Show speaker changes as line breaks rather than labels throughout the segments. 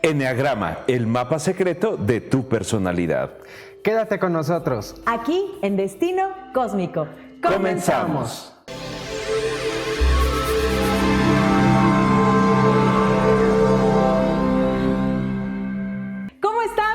Eneagrama, el mapa secreto de tu personalidad.
Quédate con nosotros.
Aquí en Destino Cósmico.
¡Comenzamos!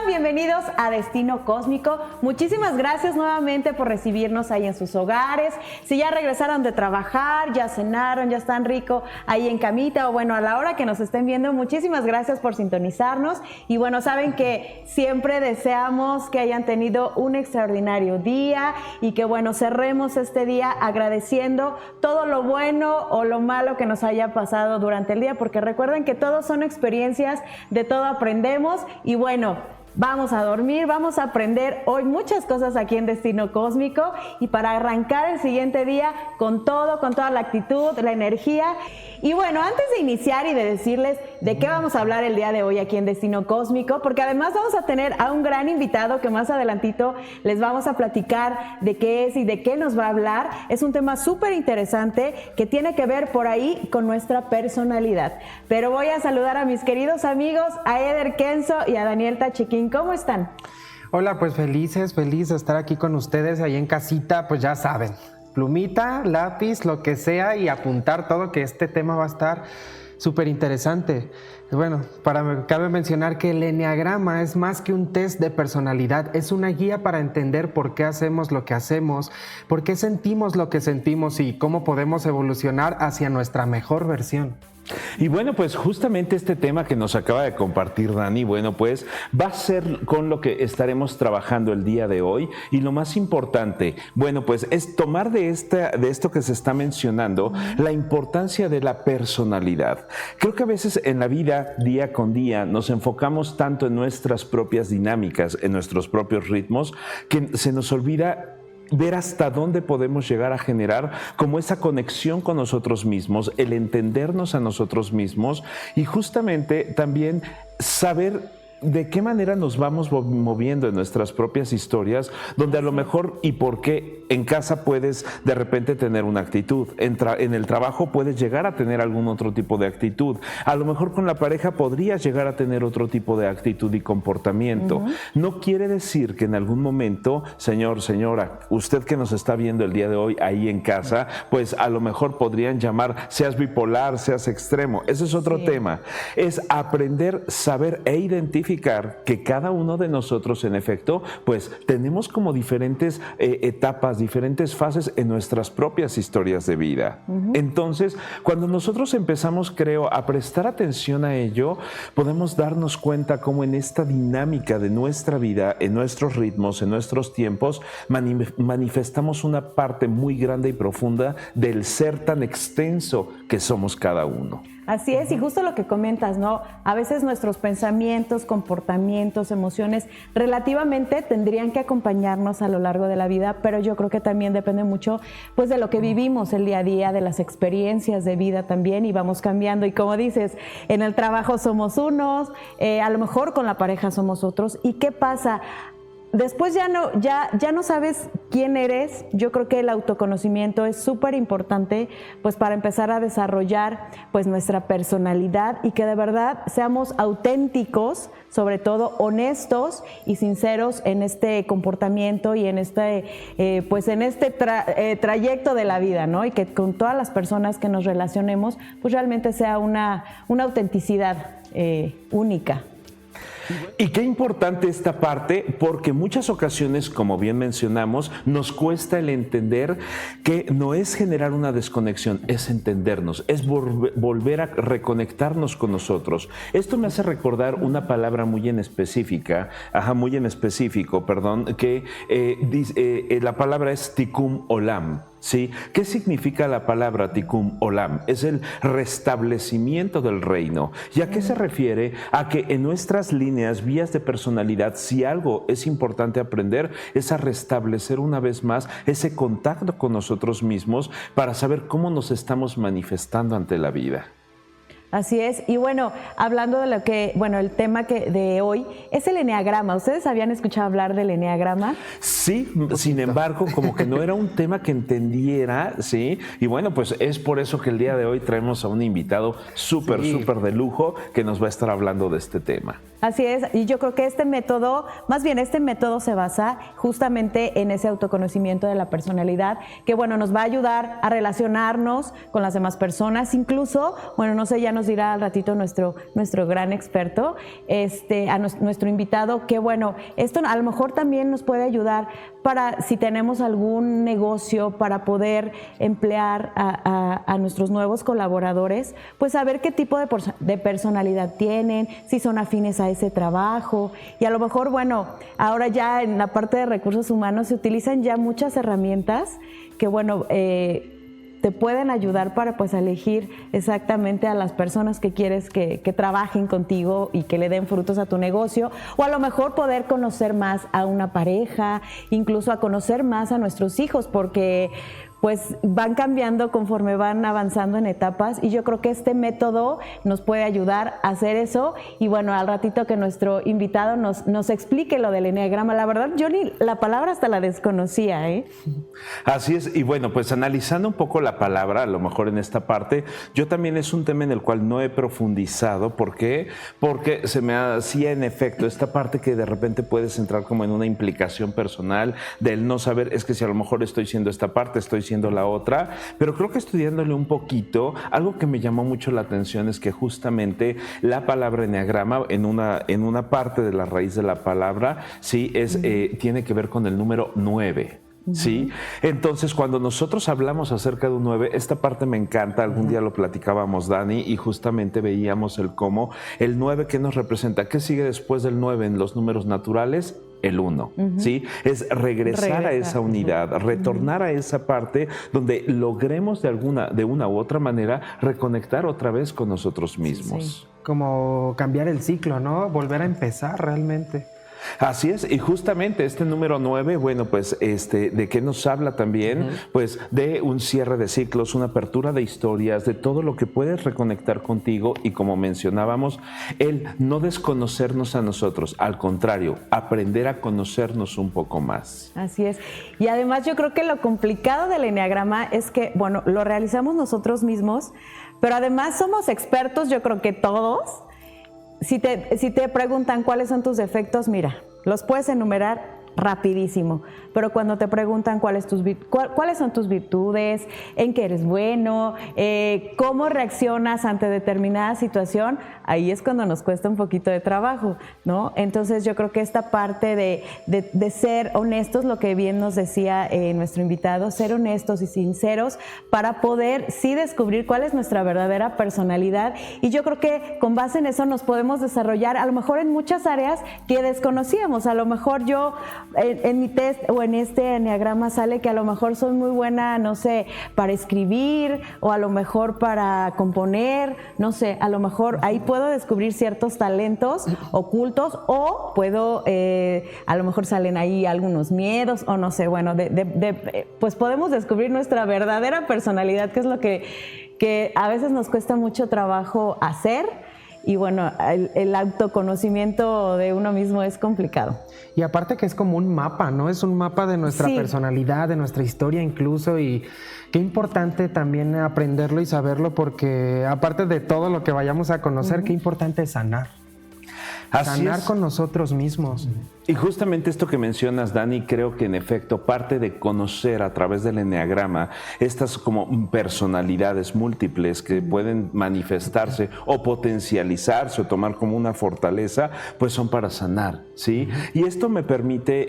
Bienvenidos a Destino Cósmico. Muchísimas gracias nuevamente por recibirnos ahí en sus hogares. Si ya regresaron de trabajar, ya cenaron, ya están rico ahí en camita o bueno, a la hora que nos estén viendo, muchísimas gracias por sintonizarnos. Y bueno, saben que siempre deseamos que hayan tenido un extraordinario día y que bueno, cerremos este día agradeciendo todo lo bueno o lo malo que nos haya pasado durante el día, porque recuerden que todos son experiencias, de todo aprendemos y bueno, vamos a dormir, vamos a aprender hoy muchas cosas aquí en Destino Cósmico y para arrancar el siguiente día con todo, con toda la actitud, la energía. Y bueno, antes de iniciar y de decirles de qué vamos a hablar el día de hoy aquí en Destino Cósmico, porque además vamos a tener a un gran invitado que más adelantito les vamos a platicar de qué es y de qué nos va a hablar. Es un tema súper interesante que tiene que ver por ahí con nuestra personalidad. Pero voy a saludar a mis queridos amigos, a Eder Kenzo y a Daniel Tachiquín. ¿Cómo están?
Hola, pues feliz de estar aquí con ustedes ahí en casita, pues ya saben, plumita, lápiz, lo que sea y apuntar todo, que este tema va a estar súper interesante. Bueno, cabe mencionar que el eneagrama es más que un test de personalidad, es una guía para entender por qué hacemos lo que hacemos, por qué sentimos lo que sentimos y cómo podemos evolucionar hacia nuestra mejor versión.
Y bueno, pues justamente este tema que nos acaba de compartir Dani, bueno, pues va a ser con lo que estaremos trabajando el día de hoy y lo más importante, bueno, pues es tomar de esto que se está mencionando la importancia de la personalidad. Creo que a veces en la vida, día con día, nos enfocamos tanto en nuestras propias dinámicas, en nuestros propios ritmos, que se nos olvida ver hasta dónde podemos llegar a generar como esa conexión con nosotros mismos, el entendernos a nosotros mismos y justamente también saber de qué manera nos vamos moviendo en nuestras propias historias, donde a lo mejor y por qué en casa puedes de repente tener una actitud, en el trabajo puedes llegar a tener algún otro tipo de actitud, a lo mejor con la pareja podrías llegar a tener otro tipo de actitud y comportamiento. No quiere decir que en algún momento, señor, señora, usted que nos está viendo el día de hoy ahí en casa, pues a lo mejor podrían llamar, seas bipolar, seas extremo, ese es otro tema. Es aprender, saber e identificar que cada uno de nosotros, en efecto, pues tenemos como diferentes etapas, diferentes fases en nuestras propias historias de vida. Entonces, cuando nosotros empezamos, creo, a prestar atención a ello, podemos darnos cuenta cómo en esta dinámica de nuestra vida, en nuestros ritmos, en nuestros tiempos, manifestamos una parte muy grande y profunda del ser tan extenso que somos cada uno.
Así es, y justo lo que comentas, ¿no? A veces nuestros pensamientos, comportamientos, emociones relativamente tendrían que acompañarnos a lo largo de la vida, pero yo creo que también depende mucho pues de lo que vivimos el día a día, de las experiencias de vida también y vamos cambiando. Y como dices, en el trabajo somos unos, a lo mejor con la pareja somos otros. ¿Y qué pasa? Después ya no sabes quién eres. Yo creo que el autoconocimiento es súper importante pues para empezar a desarrollar pues nuestra personalidad y que de verdad seamos auténticos, sobre todo honestos y sinceros en este comportamiento y en este trayecto de la vida, ¿no? Y que con todas las personas que nos relacionemos pues realmente sea una autenticidad única.
Y qué importante esta parte, porque muchas ocasiones, como bien mencionamos, nos cuesta el entender que no es generar una desconexión, es entendernos, es volver a reconectarnos con nosotros. Esto me hace recordar una palabra muy en específico, que la palabra es Tikkun Olam. ¿Sí? ¿Qué significa la palabra Tikkun Olam? Es el restablecimiento del reino. ¿Y a qué se refiere? A que en nuestras líneas, vías de personalidad, si algo es importante aprender, es a restablecer una vez más ese contacto con nosotros mismos para saber cómo nos estamos manifestando ante la vida.
Así es. Y bueno, hablando de el tema de hoy es el eneagrama. ¿Ustedes habían escuchado hablar del eneagrama?
Sí, sin embargo, como que no era un tema que entendiera, ¿sí? Y bueno, pues es por eso que el día de hoy traemos a un invitado súper de lujo que nos va a estar hablando de este tema.
Así es, y yo creo que este método se basa justamente en ese autoconocimiento de la personalidad, que bueno, nos va a ayudar a relacionarnos con las demás personas, incluso, bueno, no sé, ya nos dirá al ratito nuestro gran experto, nuestro invitado, que bueno, esto a lo mejor también nos puede ayudar para si tenemos algún negocio, para poder emplear a nuestros nuevos colaboradores, pues saber qué tipo de personalidad tienen, si son afines a ese trabajo. Y a lo mejor, bueno, ahora ya en la parte de recursos humanos se utilizan ya muchas herramientas que, bueno, te pueden ayudar para pues elegir exactamente a las personas que quieres que trabajen contigo y que le den frutos a tu negocio, o a lo mejor poder conocer más a una pareja, incluso a conocer más a nuestros hijos, porque pues van cambiando conforme van avanzando en etapas, y yo creo que este método nos puede ayudar a hacer eso. Y bueno, al ratito que nuestro invitado nos explique lo del eneagrama. La verdad, yo ni la palabra hasta la desconocía, ¿eh?
Así es, y bueno, pues analizando un poco la palabra, a lo mejor en esta parte, yo también es un tema en el cual no he profundizado. ¿Por qué? Porque se me hacía en efecto esta parte que de repente puedes entrar como en una implicación personal del no saber, es que si a lo mejor estoy siendo esta parte, estoy siendo la otra, pero creo que estudiándole un poquito, algo que me llamó mucho la atención es que justamente la palabra eneagrama en una parte de la raíz de la palabra, sí, tiene que ver con el número 9. ¿Sí? Entonces, cuando nosotros hablamos acerca de un 9, esta parte me encanta. Algún día lo platicábamos, Dani, y justamente veíamos el cómo el 9, ¿qué nos representa? ¿Qué sigue después del 9 en los números naturales? El 1, ¿sí? Es regresar a esa unidad, retornar a esa parte donde logremos de una u otra manera reconectar otra vez con nosotros mismos.
Sí. Como cambiar el ciclo, ¿no? Volver a empezar realmente.
Así es, y justamente este número 9, bueno, pues ¿de qué nos habla también? Pues de un cierre de ciclos, una apertura de historias, de todo lo que puedes reconectar contigo, y como mencionábamos, el no desconocernos a nosotros, al contrario, aprender a conocernos un poco más.
Así es, y además yo creo que lo complicado del eneagrama es que, bueno, lo realizamos nosotros mismos, pero además somos expertos, yo creo que todos. Si te preguntan cuáles son tus defectos, mira, los puedes enumerar rapidísimo, pero cuando te preguntan cuáles son tus virtudes, en qué eres bueno, cómo reaccionas ante determinada situación, ahí es cuando nos cuesta un poquito de trabajo, ¿no? Entonces yo creo que esta parte de ser honestos, lo que bien nos decía nuestro invitado, ser honestos y sinceros para poder sí descubrir cuál es nuestra verdadera personalidad, y yo creo que con base en eso nos podemos desarrollar a lo mejor en muchas áreas que desconocíamos. A lo mejor yo en mi test o en este eneagrama sale que a lo mejor soy muy buena, no sé, para escribir, o a lo mejor para componer, no sé, a lo mejor ahí puedo descubrir ciertos talentos ocultos, o puedo, a lo mejor salen ahí algunos miedos, o no sé, bueno, pues podemos descubrir nuestra verdadera personalidad, que es lo que a veces nos cuesta mucho trabajo hacer. Y bueno, el autoconocimiento de uno mismo es complicado.
Y aparte que es como un mapa, ¿no? Es un mapa de nuestra personalidad, de nuestra historia incluso, y qué importante también aprenderlo y saberlo, porque aparte de todo lo que vayamos a conocer, qué importante es sanar. Sanar con nosotros mismos.
Y justamente esto que mencionas, Dani, creo que en efecto parte de conocer a través del eneagrama estas como personalidades múltiples que pueden manifestarse o potencializarse o tomar como una fortaleza, pues son para sanar, ¿sí? Y esto me permite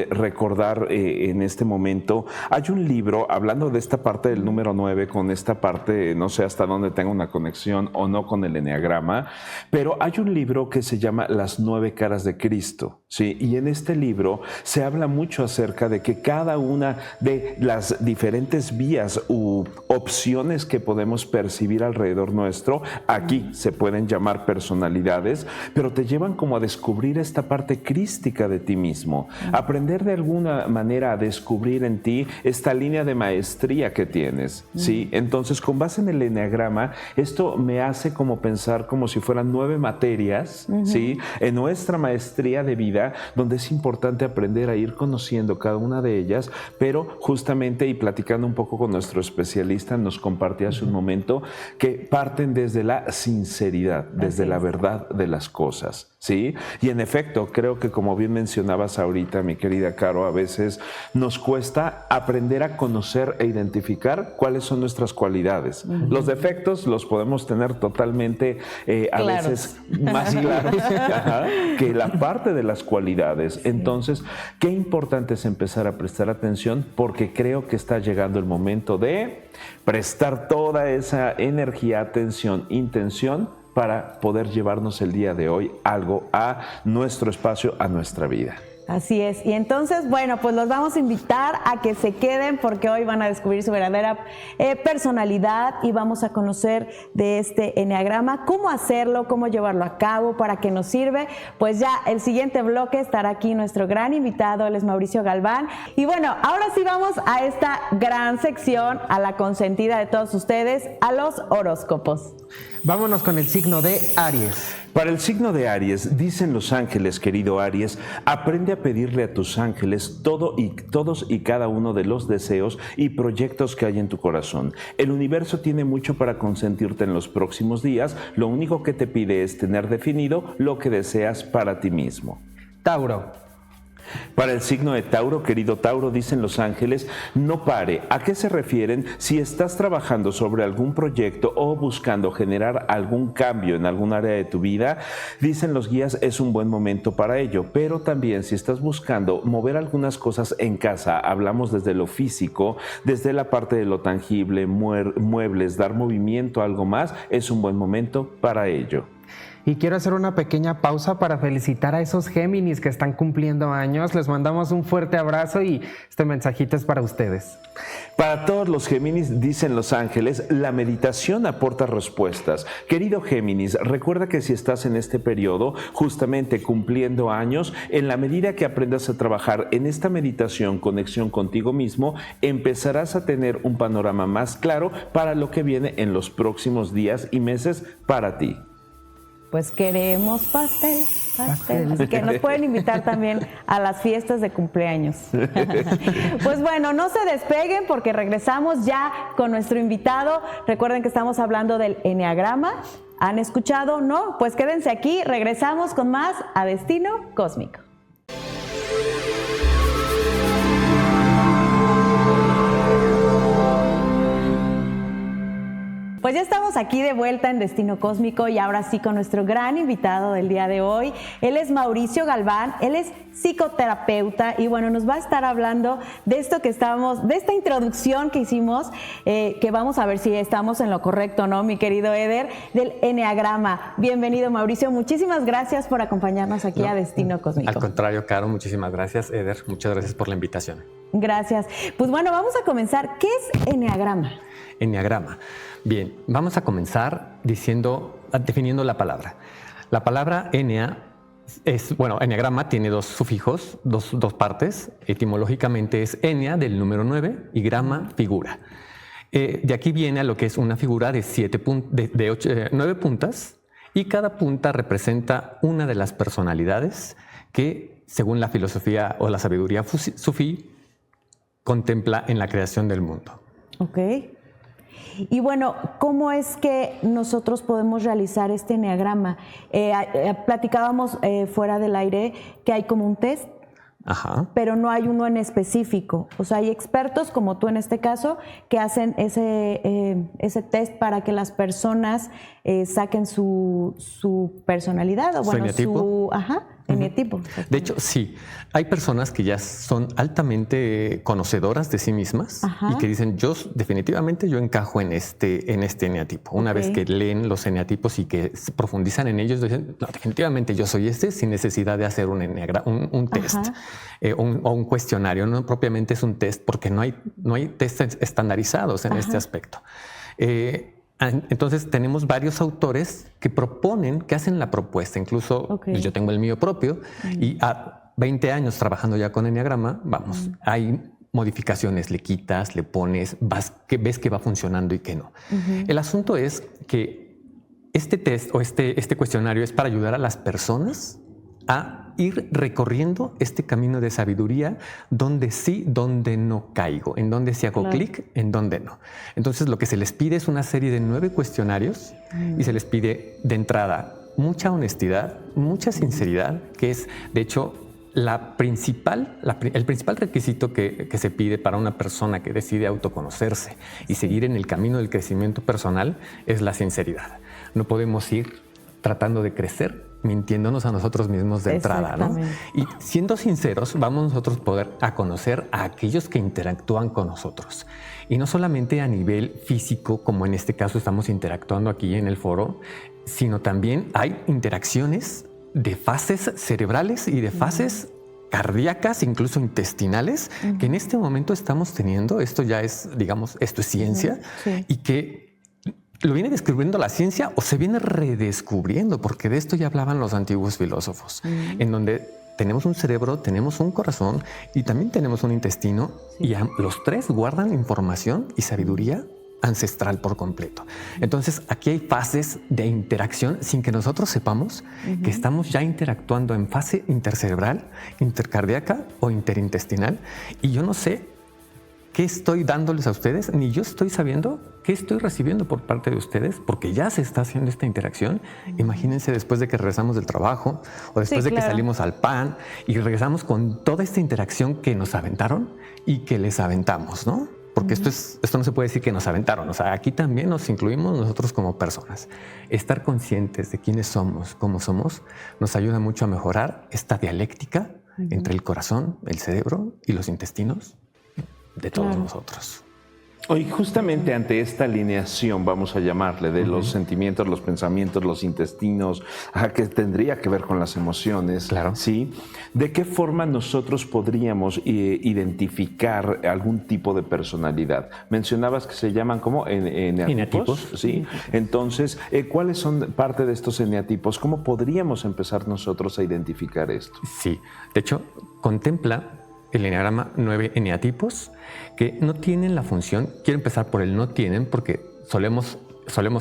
recordar en este momento, hay un libro hablando de esta parte del número 9 con esta parte, no sé hasta dónde tenga una conexión o no con el eneagrama, pero hay un libro que se llama Las 9 caras de Cristo, ¿sí? Y en este libro se habla mucho acerca de que cada una de las diferentes vías u opciones que podemos percibir alrededor nuestro, aquí se pueden llamar personalidades, pero te llevan como a descubrir esta parte crística de ti mismo, aprender de alguna manera a descubrir en ti esta línea de maestría que tienes, ¿sí? Entonces, con base en el eneagrama, esto me hace como pensar como si fueran 9 materias, ¿sí? En nuestra maestría de vida, donde es importante aprender a ir conociendo cada una de ellas, pero justamente, y platicando un poco con nuestro especialista, nos compartía hace un momento que parten desde la sinceridad, desde la verdad de las cosas, ¿sí? Y en efecto, creo que como bien mencionabas ahorita, mi querida Caro, a veces nos cuesta aprender a conocer e identificar cuáles son nuestras cualidades. Los defectos los podemos tener totalmente a veces más claros que la parte de las cualidades. Entonces, qué importante es empezar a prestar atención, porque creo que está llegando el momento de prestar toda esa energía, atención, intención para poder llevarnos el día de hoy algo a nuestro espacio, a nuestra vida.
Así es. Y entonces, bueno, pues los vamos a invitar a que se queden, porque hoy van a descubrir su verdadera personalidad y vamos a conocer de este eneagrama, cómo hacerlo, cómo llevarlo a cabo, para qué nos sirve. Pues ya el siguiente bloque estará aquí nuestro gran invitado, él es Mauricio Galván. Y bueno, ahora sí vamos a esta gran sección, a la consentida de todos ustedes, a los horóscopos.
Vámonos con el signo de Aries.
Para el signo de Aries, dicen los ángeles, querido Aries, aprende a pedirle a tus ángeles todos y cada uno de los deseos y proyectos que hay en tu corazón. El universo tiene mucho para consentirte en los próximos días. Lo único que te pide es tener definido lo que deseas para ti mismo.
Tauro.
Para el signo de Tauro, querido Tauro, dicen los ángeles, no pare. ¿A qué se refieren? Si estás trabajando sobre algún proyecto o buscando generar algún cambio en algún área de tu vida, dicen los guías, es un buen momento para ello. Pero también si estás buscando mover algunas cosas en casa, hablamos desde lo físico, desde la parte de lo tangible, muebles, dar movimiento a algo más, es un buen momento para ello.
Y quiero hacer una pequeña pausa para felicitar a esos Géminis que están cumpliendo años. Les mandamos un fuerte abrazo y este mensajito es para ustedes.
Para todos los Géminis, dicen los ángeles, la meditación aporta respuestas. Querido Géminis, recuerda que si estás en este periodo, justamente cumpliendo años, en la medida que aprendas a trabajar en esta meditación, conexión contigo mismo, empezarás a tener un panorama más claro para lo que viene en los próximos días y meses para ti.
Pues queremos pastel. Así que nos pueden invitar también a las fiestas de cumpleaños. Pues bueno, no se despeguen porque regresamos ya con nuestro invitado. Recuerden que estamos hablando del eneagrama. ¿Han escuchado? ¿No? Pues quédense aquí. Regresamos con más a Destino Cósmico. Pues ya estamos aquí de vuelta en Destino Cósmico y ahora sí con nuestro gran invitado del día de hoy. Él es Mauricio Galván, él es psicoterapeuta y bueno, nos va a estar hablando de esto de esta introducción que hicimos, que vamos a ver si estamos en lo correcto, ¿no, mi querido Eder? Del eneagrama. Bienvenido, Mauricio, muchísimas gracias por acompañarnos aquí a Destino Cósmico.
Al contrario, Caro, muchísimas gracias, Eder, muchas gracias por la invitación.
Gracias. Pues bueno, vamos a comenzar. ¿Qué es eneagrama?
Eneagrama. Bien, vamos a comenzar definiendo la palabra. La palabra enea eneagrama tiene dos sufijos, dos partes. Etimológicamente es enea del número 9 y grama, figura. De aquí viene a lo que es una figura de 9 puntas y cada punta representa una de las personalidades que, según la filosofía o la sabiduría sufí, contempla en la creación del mundo.
Ok. Y bueno, ¿cómo es que nosotros podemos realizar este eneagrama? Platicábamos fuera del aire que hay como un test, pero no hay uno en específico. O sea, hay expertos, como tú en este caso, que hacen ese test para que las personas saquen su personalidad. O bueno,
su
eneatipo.
De hecho, sí. Hay personas que ya son altamente conocedoras de sí mismas y que dicen, definitivamente yo encajo en este eneatipo. Una vez que leen los eneatipos y que profundizan en ellos, dicen, no, definitivamente yo soy sin necesidad de hacer un test o un cuestionario. No propiamente es un test porque no hay test estandarizados en este aspecto. Entonces tenemos varios autores que hacen la propuesta. Incluso yo tengo el mío propio y a 20 años trabajando ya con Enneagrama, hay modificaciones, le quitas, le pones, ves que va funcionando y que no. El asunto es que este test o este cuestionario es para ayudar a las personas a ir recorriendo este camino de sabiduría donde sí, donde no caigo, en donde sí hago clic, en donde no. Entonces lo que se les pide es una serie de 9 cuestionarios y se les pide de entrada mucha honestidad, mucha sinceridad, que es de hecho el principal requisito que se pide para una persona que decide autoconocerse y seguir en el camino del crecimiento personal es la sinceridad. No podemos ir tratando de crecer mintiéndonos a nosotros mismos de entrada, ¿no? Y siendo sinceros, vamos nosotros a conocer a aquellos que interactúan con nosotros. Y no solamente a nivel físico, como en este caso estamos interactuando aquí en el foro, sino también hay interacciones de fases cerebrales y de fases cardíacas, incluso intestinales, que en este momento estamos teniendo. Esto ya es, digamos, esto es ciencia y que lo viene descubriendo la ciencia o se viene redescubriendo, porque de esto ya hablaban los antiguos filósofos, en donde tenemos un cerebro, tenemos un corazón y también tenemos un intestino y los tres guardan información y sabiduría ancestral por completo. Entonces aquí hay fases de interacción sin que nosotros sepamos que estamos ya interactuando en fase intercerebral, intercardíaca o interintestinal, y yo no sé qué estoy dándoles a ustedes, ni yo estoy sabiendo qué estoy recibiendo por parte de ustedes, porque ya se está haciendo esta interacción. Imagínense después de que regresamos del trabajo o después de que salimos al PAN y regresamos con toda esta interacción que nos aventaron y que les aventamos, ¿no? Porque esto no se puede decir que nos aventaron. O sea, aquí también nos incluimos nosotros como personas. Estar conscientes de quiénes somos, cómo somos, nos ayuda mucho a mejorar esta dialéctica entre el corazón, el cerebro y los intestinos de todos nosotros.
Hoy justamente ante esta alineación, vamos a llamarle, de los sentimientos, los pensamientos, los intestinos, que tendría que ver con las emociones, ¿sí? ¿De qué forma nosotros podríamos identificar algún tipo de personalidad? Mencionabas que se llaman como eneatipos, ¿sí? Entonces, ¿cuáles son parte de estos eneatipos? ¿Cómo podríamos empezar nosotros a identificar esto?
Sí, de hecho, contempla el enneagrama 9 eneatipos que no tienen la función. Quiero empezar por el no tienen porque solemos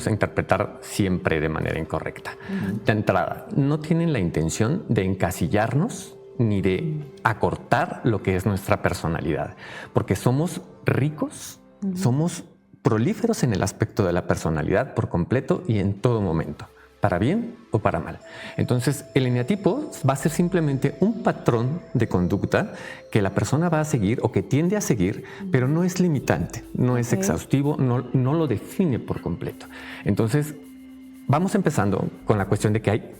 interpretar siempre de manera incorrecta. De entrada, no tienen la intención de encasillarnos ni de acortar lo que es nuestra personalidad, porque somos ricos, somos prolíferos en el aspecto de la personalidad por completo y en todo momento, para bien o para mal. Entonces, el eneatipo va a ser simplemente un patrón de conducta que la persona va a seguir o que tiende a seguir, pero no es limitante, no es exhaustivo, no lo define por completo. Entonces, vamos empezando con la cuestión de que hay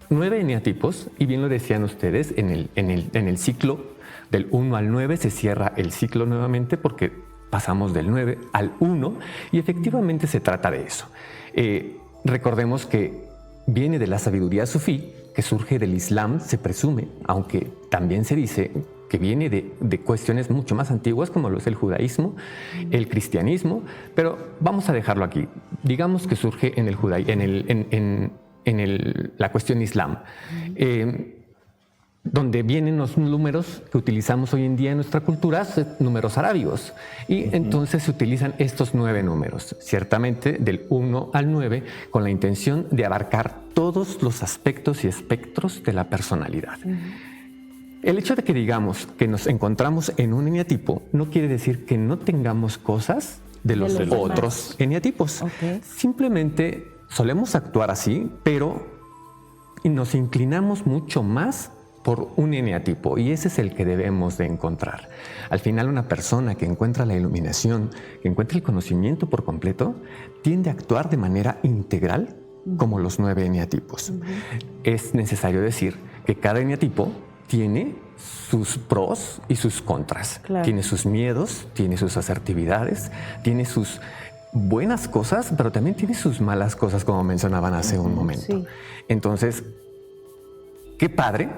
9 eneatipos, y bien lo decían ustedes, en el ciclo del 1 al 9 se cierra el ciclo nuevamente porque pasamos del 9 al 1 y efectivamente se trata de eso. Recordemos que viene de la sabiduría sufí, que surge del Islam, se presume, aunque también se dice que viene de cuestiones mucho más antiguas como lo es el judaísmo, el cristianismo, pero vamos a dejarlo aquí. Digamos que surge en el la cuestión Islam, donde vienen los números que utilizamos hoy en día en nuestra cultura, números arábigos. Y entonces se utilizan estos 9 números, ciertamente del 1 al 9, con la intención de abarcar todos los aspectos y espectros de la personalidad. El hecho de que digamos que nos encontramos en un eneatipo no quiere decir que no tengamos cosas de los otros eneatipos. Simplemente solemos actuar así, pero nos inclinamos mucho más por un eneatipo, y ese es el que debemos de encontrar. Al final, una persona que encuentra la iluminación, que encuentra el conocimiento por completo, tiende a actuar de manera integral como los 9 eneatipos. Es necesario decir que cada eneatipo tiene sus pros y sus contras.
Claro.
Tiene sus miedos, tiene sus asertividades, tiene sus buenas cosas, pero también tiene sus malas cosas, como mencionaban hace un momento.
Sí.
Entonces, qué padre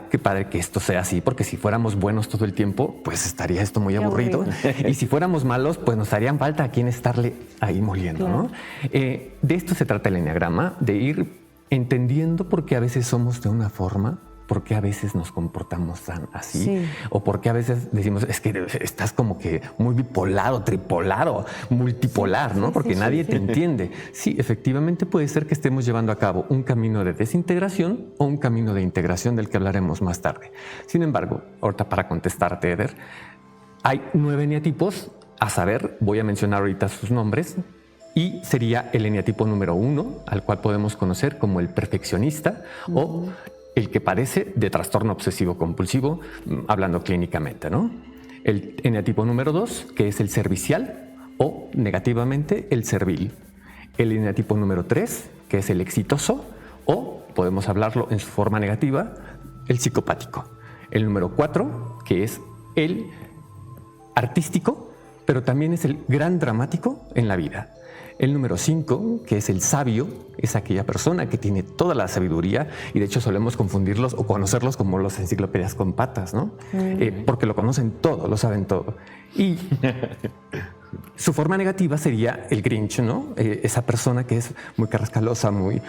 que esto sea así, porque si fuéramos buenos todo el tiempo, pues estaría esto muy aburrido. Y si fuéramos malos, pues nos harían falta a quien estarle ahí moliendo,
Claro.
¿no? De esto se trata el eneagrama, de ir entendiendo por qué a veces somos de una forma, por qué a veces nos comportamos tan así,
Sí.
o por qué a veces decimos, es que estás como que muy bipolar o tripolar o multipolar, ¿no?
sí,
Porque
sí,
nadie
sí.
te entiende. Sí, efectivamente puede ser que estemos llevando a cabo un camino de desintegración o un camino de integración del que hablaremos más tarde. Sin embargo, ahorita para contestarte, Eder, hay 9 eneatipos, a saber, voy a mencionar ahorita sus nombres, y sería el eneatipo número 1, al cual podemos conocer como el perfeccionista o el que padece de trastorno obsesivo compulsivo, hablando clínicamente, ¿no? El eneatipo número 2, que es el servicial o negativamente el servil. El eneatipo número 3, que es el exitoso o, podemos hablarlo en su forma negativa, el psicopático. El número 4, que es el artístico, pero también es el gran dramático en la vida. El número 5, que es el sabio, es aquella persona que tiene toda la sabiduría y de hecho solemos confundirlos o conocerlos como los enciclopedias con patas, ¿no? Porque lo conocen todo, lo saben todo. Y su forma negativa sería el Grinch, ¿no? Esa persona que es muy carrascalosa, muy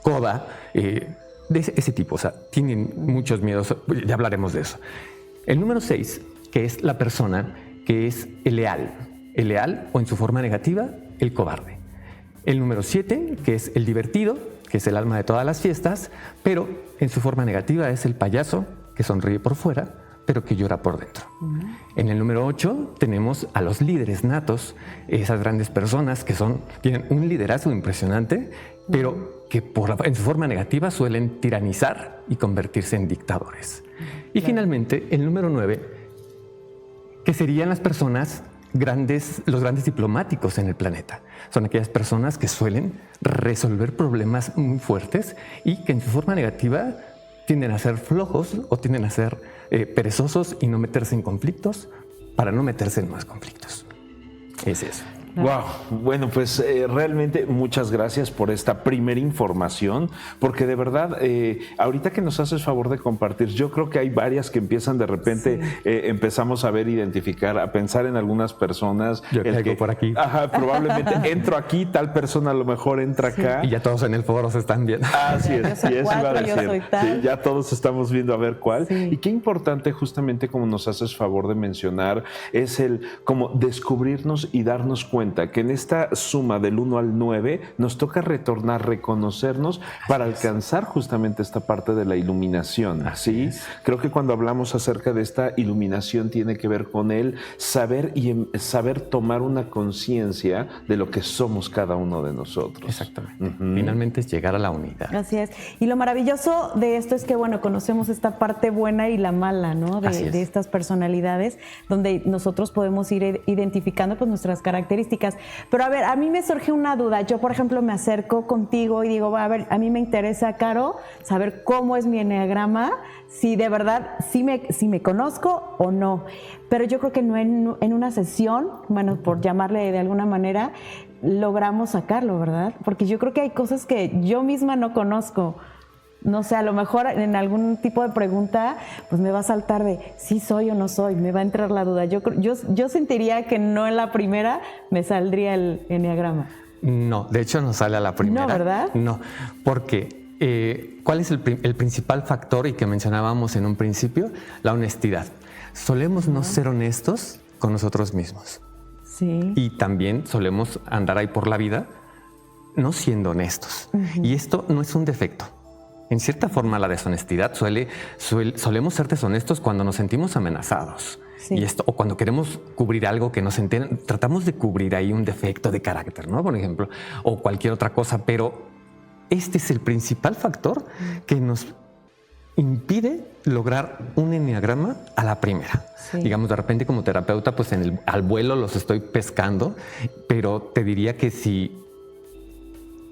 coda, de ese tipo. O sea, tienen muchos miedos, ya hablaremos de eso. El número 6, que es la persona que es el leal. El leal o en su forma negativa, el cobarde. El número 7, que es el divertido, que es el alma de todas las fiestas, pero en su forma negativa es el payaso, que sonríe por fuera, pero que llora por dentro. En el número 8 tenemos a los líderes natos, esas grandes personas que tienen un liderazgo impresionante, pero que en su forma negativa suelen tiranizar y convertirse en dictadores. Y finalmente, el número 9, que serían las personas los grandes diplomáticos en el planeta. Son aquellas personas que suelen resolver problemas muy fuertes y que en su forma negativa tienden a ser flojos o tienden a ser perezosos y no meterse en conflictos para no meterse en más conflictos. Es eso.
Wow, bueno, pues realmente muchas gracias por esta primera información, porque de verdad, ahorita que nos haces favor de compartir, yo creo que hay varias que empiezan de repente, empezamos a ver, identificar, a pensar en algunas personas.
Yo caigo por aquí.
Ajá, probablemente entro aquí, tal persona a lo mejor entra acá.
Y ya todos en el foro se están viendo.
Así es,
Yo soy
y eso iba a
cuatro, yo
decir.
soy tal.
Sí, ya todos estamos viendo a ver cuál.
Sí.
Y qué importante, justamente como nos haces favor de mencionar, es el como descubrirnos y darnos cuenta que en esta suma del 1 al 9 nos toca retornar, reconocernos para alcanzar justamente esta parte de la iluminación. ¿Sí? Creo que cuando hablamos acerca de esta iluminación tiene que ver con el saber y saber tomar una conciencia de lo que somos cada uno de nosotros.
Exactamente. Finalmente es llegar a la unidad.
Así es. Y lo maravilloso de esto es que, bueno, conocemos esta parte buena y la mala, ¿no? De estas personalidades, donde nosotros podemos ir identificando pues nuestras características. Pero a ver, a mí me surge una duda. Yo, por ejemplo, me acerco contigo y digo, a ver, a mí me interesa, Caro, saber cómo es mi eneagrama, si de verdad, si me conozco o no. Pero yo creo que no en una sesión, bueno, por llamarle de alguna manera, logramos sacarlo, ¿verdad? Porque yo creo que hay cosas que yo misma no conozco. No sé, a lo mejor en algún tipo de pregunta, pues me va a saltar de sí soy o no soy, me va a entrar la duda. Yo sentiría que no en la primera me saldría el eneagrama.
No, de hecho no sale a la primera.
No, ¿verdad?
No, porque ¿cuál es el principal factor y que mencionábamos en un principio? La honestidad. Solemos no ser honestos con nosotros mismos.
Sí.
Y también solemos andar ahí por la vida no siendo honestos. Y esto no es un defecto. En cierta forma, la deshonestidad solemos ser deshonestos cuando nos sentimos amenazados.
Sí.
Y o cuando queremos cubrir algo que nos entienden, tratamos de cubrir ahí un defecto de carácter, ¿no? Por ejemplo, o cualquier otra cosa, pero este es el principal factor que nos impide lograr un eneagrama a la primera.
Sí.
Digamos, de repente como terapeuta, pues al vuelo los estoy pescando, pero te diría que si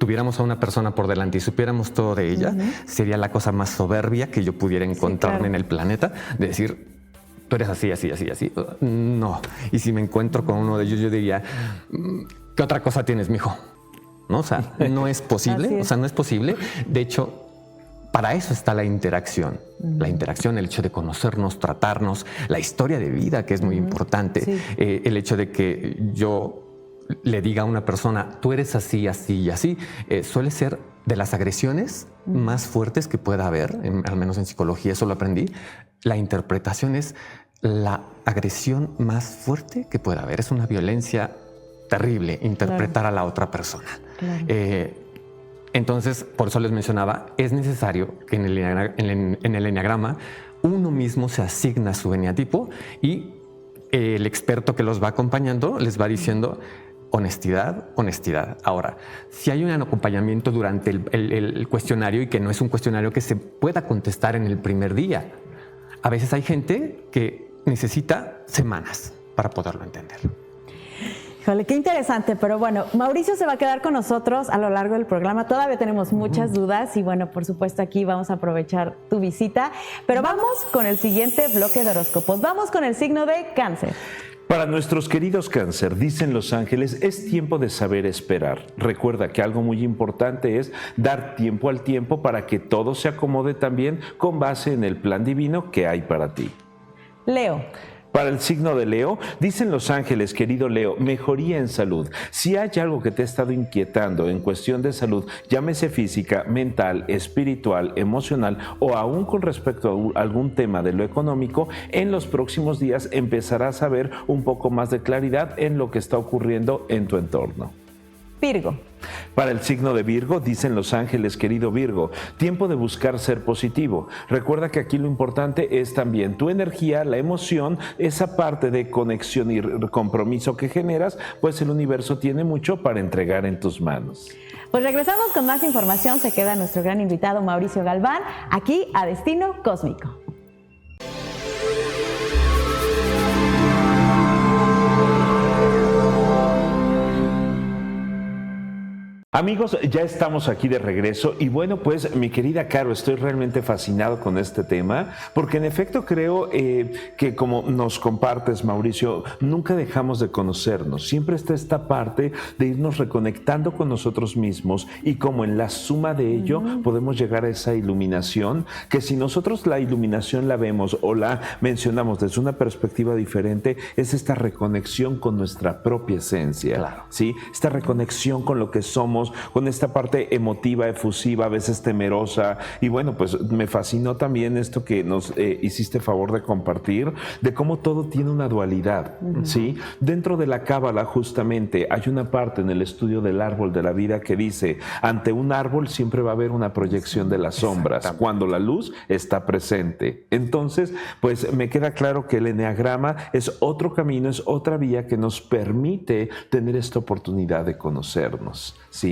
tuviéramos a una persona por delante y supiéramos todo de ella, sería la cosa más soberbia que yo pudiera encontrarme en el planeta, de decir, tú eres así, así, así, así. No. Y si me encuentro con uno de ellos, yo diría, ¿qué otra cosa tienes, mijo? ¿No? O sea, no es posible. O sea, no es posible. De hecho, para eso está la interacción. La interacción, el hecho de conocernos, tratarnos, la historia de vida, que es muy importante. Sí. El hecho de que yo le diga a una persona, tú eres así, así y así, suele ser de las agresiones más fuertes que pueda haber, al menos en psicología eso lo aprendí. La interpretación es la agresión más fuerte que pueda haber. Es una violencia terrible interpretar a la otra persona. Claro. Entonces, por eso les mencionaba, es necesario que en el eneagrama uno mismo se asigna su eneatipo y el experto que los va acompañando les va diciendo honestidad, honestidad. Ahora, si hay un acompañamiento durante el cuestionario y que no es un cuestionario que se pueda contestar en el primer día, a veces hay gente que necesita semanas para poderlo entender.
Híjole, qué interesante, pero bueno, Mauricio se va a quedar con nosotros a lo largo del programa. Todavía tenemos muchas dudas y bueno, por supuesto aquí vamos a aprovechar tu visita, pero vamos con el siguiente bloque de horóscopos. Vamos con el signo de Cáncer.
Para nuestros queridos Cáncer, dicen los ángeles, es tiempo de saber esperar. Recuerda que algo muy importante es dar tiempo al tiempo para que todo se acomode también con base en el plan divino que hay para ti.
Leo.
Para el signo de Leo, dicen los ángeles, querido Leo, mejoría en salud. Si hay algo que te ha estado inquietando en cuestión de salud, llámese física, mental, espiritual, emocional o aún con respecto a algún tema de lo económico, en los próximos días empezarás a ver un poco más de claridad en lo que está ocurriendo en tu entorno.
Virgo.
Para el signo de Virgo, dicen los ángeles, querido Virgo, tiempo de buscar ser positivo. Recuerda que aquí lo importante es también tu energía, la emoción, esa parte de conexión y compromiso que generas, pues el universo tiene mucho para entregar en tus manos.
Pues regresamos con más información, se queda nuestro gran invitado Mauricio Galván, aquí a Destino Cósmico.
Amigos, ya estamos aquí de regreso y bueno, pues mi querida Caro, estoy realmente fascinado con este tema porque en efecto creo que como nos compartes, Mauricio, nunca dejamos de conocernos, siempre está esta parte de irnos reconectando con nosotros mismos y como en la suma de ello podemos llegar a esa iluminación que si nosotros la iluminación la vemos o la mencionamos desde una perspectiva diferente, es esta reconexión con nuestra propia esencia, claro. ¿Sí? Esta reconexión con lo que somos, con esta parte emotiva, efusiva, a veces temerosa. Y bueno, pues me fascinó también esto que nos hiciste favor de compartir, de cómo todo tiene una dualidad, ¿sí? Dentro de la Cábala, justamente, hay una parte en el estudio del árbol de la vida que dice, ante un árbol siempre va a haber una proyección de las sombras, cuando la luz está presente. Entonces, pues me queda claro que el eneagrama es otro camino, es otra vía que nos permite tener esta oportunidad de conocernos, ¿sí?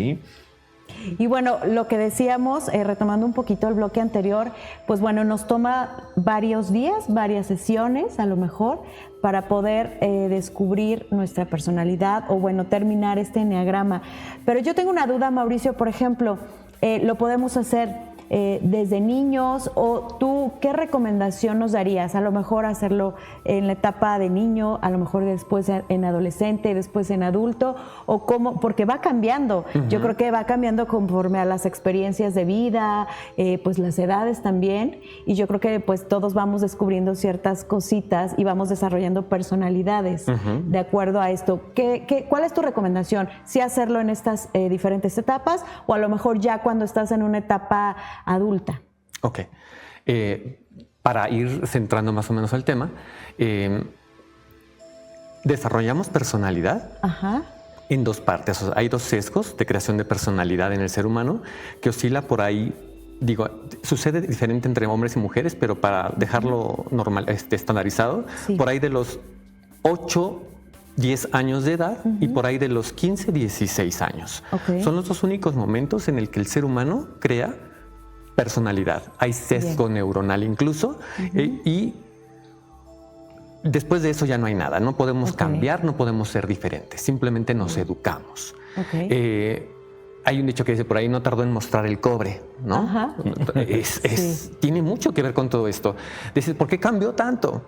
Y bueno, lo que decíamos, retomando un poquito el bloque anterior, pues bueno, nos toma varios días, varias sesiones a lo mejor, para poder descubrir nuestra personalidad o bueno, terminar este eneagrama. Pero yo tengo una duda, Mauricio, por ejemplo, ¿lo podemos hacer desde niños o tú qué recomendación nos darías? A lo mejor hacerlo en la etapa de niño, a lo mejor después en adolescente, después en adulto, o cómo, porque va cambiando. Yo creo que va cambiando conforme a las experiencias de vida, pues las edades también, y yo creo que pues todos vamos descubriendo ciertas cositas y vamos desarrollando personalidades de acuerdo a esto. ¿Cuál es tu recomendación? ¿Sí hacerlo en estas diferentes etapas o a lo mejor ya cuando estás en una etapa adulta?
Ok. Para ir centrando más o menos el tema, desarrollamos personalidad en dos partes. O sea, hay dos sesgos de creación de personalidad en el ser humano que oscila por ahí. Digo, sucede diferente entre hombres y mujeres, pero para dejarlo normal, estandarizado, por ahí de los 8, 10 años de edad y por ahí de los 15, 16 años. Son los dos únicos momentos en el que el ser humano crea personalidad. Hay sesgo neuronal incluso y después de eso ya no hay nada. No podemos cambiar, no podemos ser diferentes. Simplemente nos educamos. Hay un dicho que dice por ahí, no tardó en mostrar el cobre, ¿no?
Ajá.
Tiene mucho que ver con todo esto. Dices, ¿por qué cambió tanto?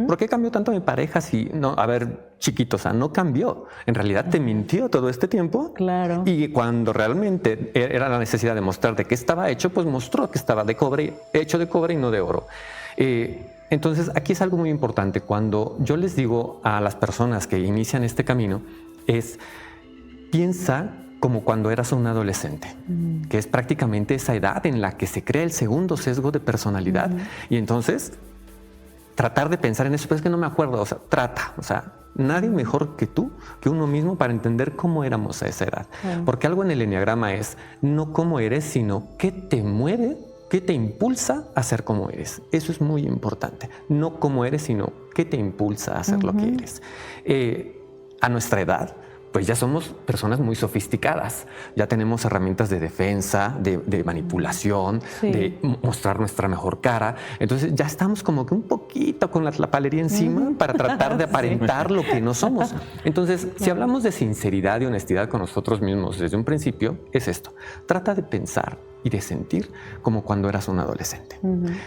¿Por qué cambió tanto mi pareja si, no, a ver, chiquito, o sea, no cambió? En realidad te mintió todo este tiempo.
Claro.
Y cuando realmente era la necesidad de mostrar de qué estaba hecho, pues mostró que estaba de cobre, hecho de cobre y no de oro. Entonces, aquí es algo muy importante. Cuando yo les digo a las personas que inician este camino, es piensa como cuando eras un adolescente, que es prácticamente esa edad en la que se crea el segundo sesgo de personalidad. Y entonces, tratar de pensar en eso, pero es que no me acuerdo, o sea, nadie mejor que tú, que uno mismo, para entender cómo éramos a esa edad. Porque algo en el enneagrama es no cómo eres, sino qué te mueve, qué te impulsa a ser como eres. Eso es muy importante. No cómo eres, sino qué te impulsa a ser lo que eres. A nuestra edad, pues ya somos personas muy sofisticadas. Ya tenemos herramientas de defensa, de manipulación, de mostrar nuestra mejor cara. Entonces ya estamos como que un poquito con la tlapalería encima para tratar de aparentar lo que no somos. Entonces, si hablamos de sinceridad y honestidad con nosotros mismos desde un principio, es esto. Trata de pensar y de sentir como cuando eras un adolescente.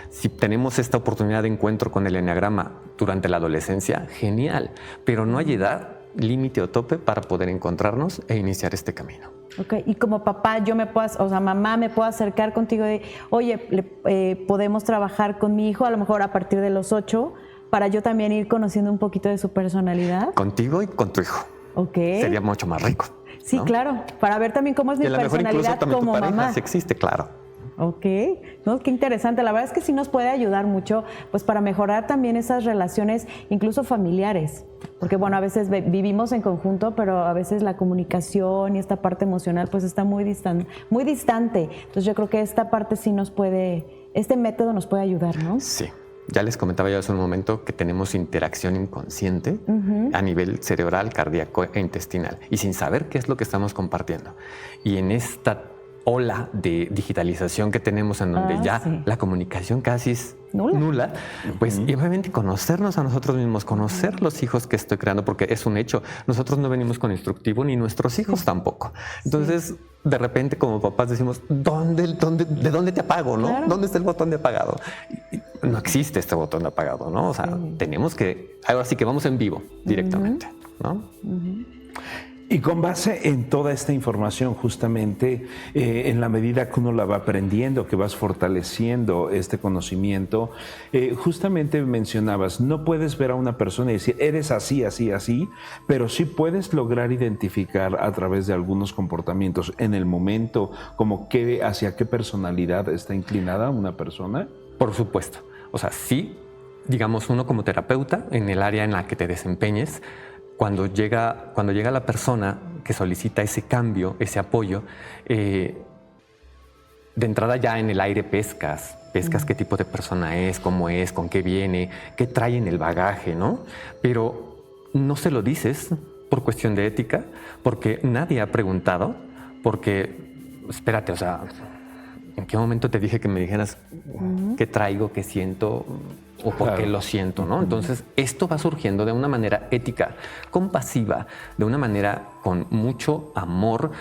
Si tenemos esta oportunidad de encuentro con el enneagrama durante la adolescencia, genial, pero no hay edad, límite o tope para poder encontrarnos e iniciar este camino.
Ok, y como papá, mamá, me puedo acercar contigo de, oye, podemos trabajar con mi hijo a lo mejor a partir de los 8 para yo también ir conociendo un poquito de su personalidad.
Contigo y con tu hijo.
Ok.
Sería mucho más rico.
Sí, ¿no? Claro, para ver también cómo es mi personalidad como
tu pareja,
mamá.
Si existe, claro.
Ok, no, qué interesante. La verdad es que sí nos puede ayudar mucho, pues para mejorar también esas relaciones, incluso familiares. Porque bueno, a veces vivimos en conjunto, pero a veces la comunicación y esta parte emocional pues está muy distante. Entonces yo creo que esta parte sí este método nos puede ayudar, ¿no?
Sí. Ya les comentaba yo hace un momento que tenemos interacción inconsciente a nivel cerebral, cardíaco e intestinal y sin saber qué es lo que estamos compartiendo. Y en esta ola de digitalización que tenemos en donde la comunicación casi es nula, pues y obviamente conocernos a nosotros mismos, conocer los hijos que estoy creando, porque es un hecho, nosotros no venimos con instructivo ni nuestros hijos tampoco. Entonces, de repente como papás decimos, ¿de dónde te apago? ¿No? Claro. ¿Dónde está el botón de apagado? No existe este botón de apagado, ¿no? O sea, tenemos que, ahora sí que vamos en vivo directamente, ¿no?
Y con base en toda esta información, justamente en la medida que uno la va aprendiendo, que vas fortaleciendo este conocimiento, justamente mencionabas, no puedes ver a una persona y decir, eres así, así, así, pero sí puedes lograr identificar a través de algunos comportamientos en el momento, como hacia qué personalidad está inclinada una persona.
Por supuesto. O sea, sí, digamos, uno como terapeuta, en el área en la que te desempeñes, cuando llega la persona que solicita ese cambio, ese apoyo, de entrada ya en el aire pescas qué tipo de persona es, cómo es, con qué viene, qué trae en el bagaje, ¿no? Pero no se lo dices por cuestión de ética, porque nadie ha preguntado, porque, espérate, o sea, ¿en qué momento te dije que me dijeras qué traigo, qué siento o por qué lo siento, ¿no? Entonces, esto va surgiendo de una manera ética, compasiva, de una manera con mucho amor.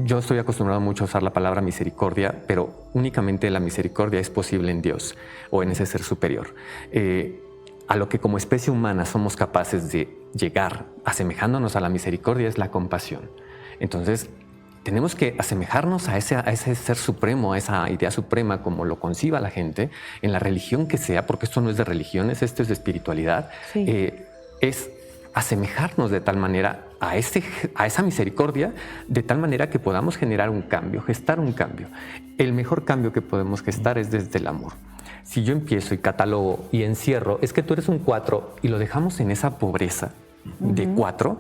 Yo estoy acostumbrado mucho a usar la palabra misericordia, pero únicamente la misericordia es posible en Dios o en ese ser superior. A lo que como especie humana somos capaces de llegar asemejándonos a la misericordia es la compasión. Entonces, tenemos que asemejarnos a ese ser supremo, a esa idea suprema, como lo conciba la gente, en la religión que sea, porque esto no es de religiones, esto es de espiritualidad, es asemejarnos de tal manera a esa misericordia, de tal manera que podamos generar un cambio, gestar un cambio. El mejor cambio que podemos gestar es desde el amor. Si yo empiezo y catalogo y encierro, es que tú eres un 4 y lo dejamos en esa pobreza de 4,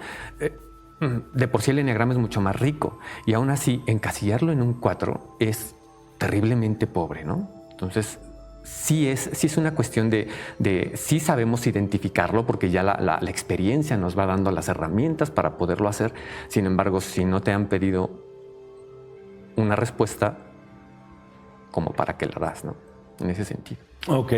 de por sí el enneagrama es mucho más rico y aún así encasillarlo en un 4 es terriblemente pobre, ¿no? Entonces sí es una cuestión de sí sabemos identificarlo porque ya la experiencia nos va dando las herramientas para poderlo hacer. Sin embargo, si no te han pedido una respuesta, como para qué la das, ¿no? en ese sentido.
Ok,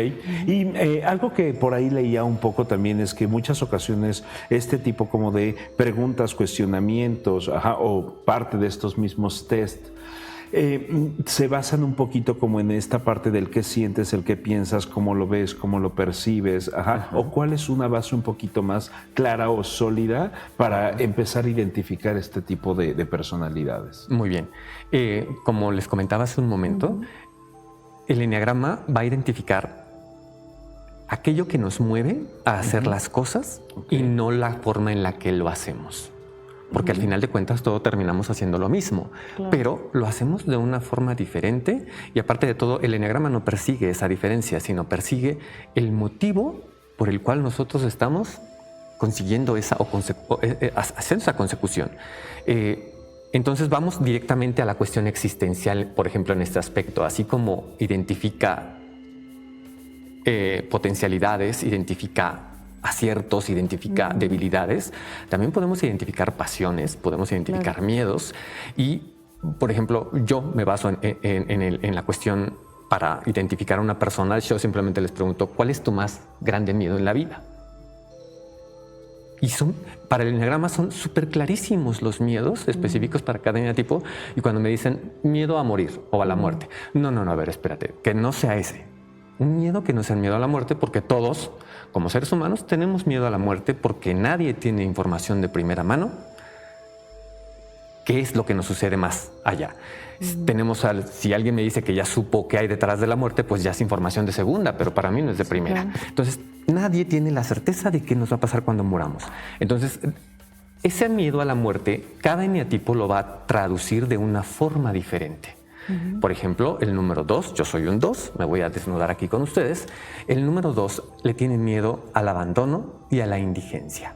y algo que por ahí leía un poco también es que en muchas ocasiones este tipo como de preguntas, cuestionamientos, o parte de estos mismos test, se basan un poquito como en esta parte del qué sientes, el qué piensas, cómo lo ves, cómo lo percibes, o cuál es una base un poquito más clara o sólida para empezar a identificar este tipo de personalidades.
Muy bien. Como les comentaba hace un momento, el eneagrama va a identificar aquello que nos mueve a hacer las cosas y no la forma en la que lo hacemos. Porque al final de cuentas todo terminamos haciendo lo mismo, pero lo hacemos de una forma diferente y aparte de todo el eneagrama no persigue esa diferencia, sino persigue el motivo por el cual nosotros estamos consiguiendo haciendo esa consecución. Entonces vamos directamente a la cuestión existencial, por ejemplo, en este aspecto, así como identifica potencialidades, identifica aciertos, identifica debilidades, también podemos identificar pasiones, podemos identificar miedos y, por ejemplo, yo me baso en la cuestión para identificar a una persona, yo simplemente les pregunto, ¿cuál es tu más grande miedo en la vida? Y para el eneagrama son súper clarísimos los miedos específicos para cada eneatipo. Y cuando me dicen miedo a morir o a la muerte, no, a ver, espérate, que no sea ese. Un miedo que no sea el miedo a la muerte, porque todos, como seres humanos, tenemos miedo a la muerte porque nadie tiene información de primera mano. ¿Qué es lo que nos sucede más allá? Si alguien me dice que ya supo qué hay detrás de la muerte, pues ya es información de segunda, pero para mí no es de primera. Entonces, nadie tiene la certeza de qué nos va a pasar cuando muramos. Entonces, ese miedo a la muerte, cada eneatipo lo va a traducir de una forma diferente. Por ejemplo, el número 2, yo soy un 2, me voy a desnudar aquí con ustedes. El número 2 le tiene miedo al abandono y a la indigencia,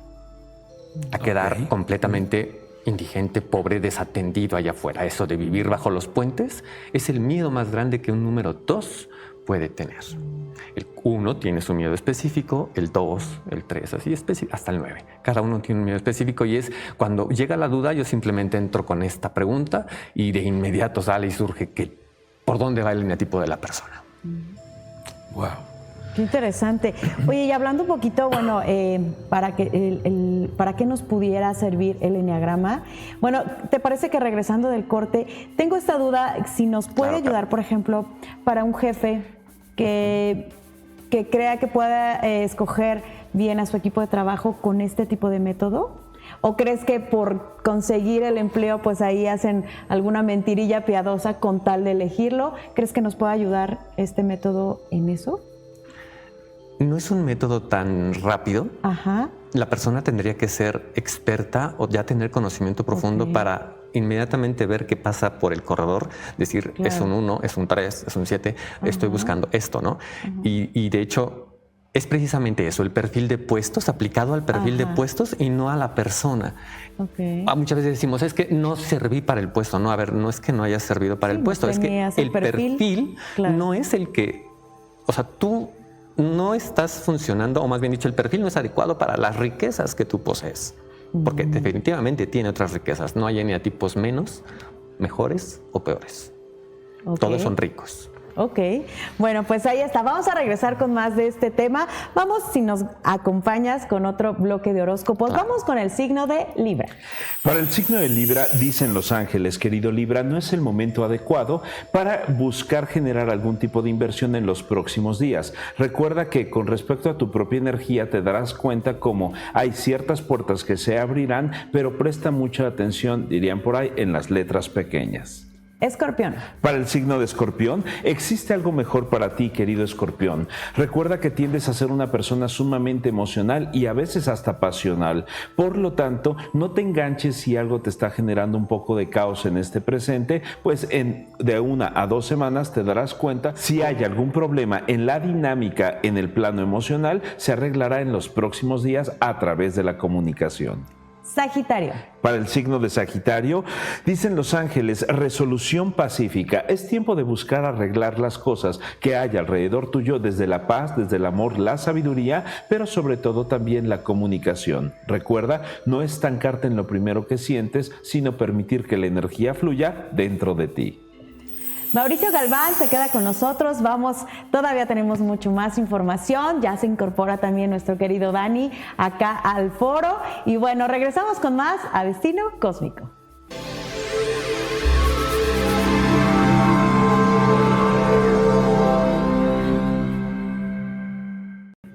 a quedar completamente indigente, pobre, desatendido allá afuera. Eso de vivir bajo los puentes es el miedo más grande que un número 2 puede tener. El 1 tiene su miedo específico, el 2, el 3, así hasta el 9. Cada uno tiene un miedo específico y es cuando llega la duda, yo simplemente entro con esta pregunta y de inmediato sale y surge que por dónde va el eneatipo de la persona.
Wow.
Qué interesante. Oye, y hablando un poquito, bueno, para qué nos pudiera servir el eneagrama. Bueno, ¿te parece que regresando del corte, tengo esta duda, si nos puede ayudar, por ejemplo, para un jefe que crea que pueda escoger bien a su equipo de trabajo con este tipo de método? ¿O crees que por conseguir el empleo, pues ahí hacen alguna mentirilla piadosa con tal de elegirlo? ¿Crees que nos puede ayudar este método en eso?
No es un método tan rápido. La persona tendría que ser experta o ya tener conocimiento profundo para inmediatamente ver qué pasa por el corredor, decir, es un 1, es un 3, es un 7, estoy buscando esto, ¿no? Y de hecho, es precisamente eso, el perfil de puestos aplicado al perfil de puestos y no a la persona. Muchas veces decimos, es que no serví para el puesto. No, a ver, no es que no hayas servido para el puesto, es que el perfil no es el que, o sea, tú no estás funcionando, o más bien dicho, el perfil no es adecuado para las riquezas que tú posees, porque definitivamente tiene otras riquezas. No hay eneatipos menos, mejores o peores. Todos son ricos.
Ok, bueno, pues ahí está. Vamos a regresar con más de este tema. Vamos, si nos acompañas, con otro bloque de horóscopos. Vamos con el signo de Libra.
Para el signo de Libra, dicen los ángeles, querido Libra, no es el momento adecuado para buscar generar algún tipo de inversión en los próximos días. Recuerda que con respecto a tu propia energía te darás cuenta como hay ciertas puertas que se abrirán, pero presta mucha atención, dirían por ahí, en las letras pequeñas.
Escorpión.
Para el signo de Escorpión, existe algo mejor para ti, querido Escorpión. Recuerda que tiendes a ser una persona sumamente emocional y a veces hasta pasional. Por lo tanto, no te enganches si algo te está generando un poco de caos en este presente, pues de 1 a 2 semanas te darás cuenta si hay algún problema en la dinámica en el plano emocional, se arreglará en los próximos días a través de la comunicación.
Sagitario.
Para el signo de Sagitario, dicen los ángeles, resolución pacífica. Es tiempo de buscar arreglar las cosas que hay alrededor tuyo desde la paz, desde el amor, la sabiduría, pero sobre todo también la comunicación. Recuerda, no estancarte en lo primero que sientes, sino permitir que la energía fluya dentro de ti.
Mauricio Galván se queda con nosotros. Todavía tenemos mucho más información. Ya se incorpora también nuestro querido Dani acá al foro. Y bueno, regresamos con más a Destino Cósmico.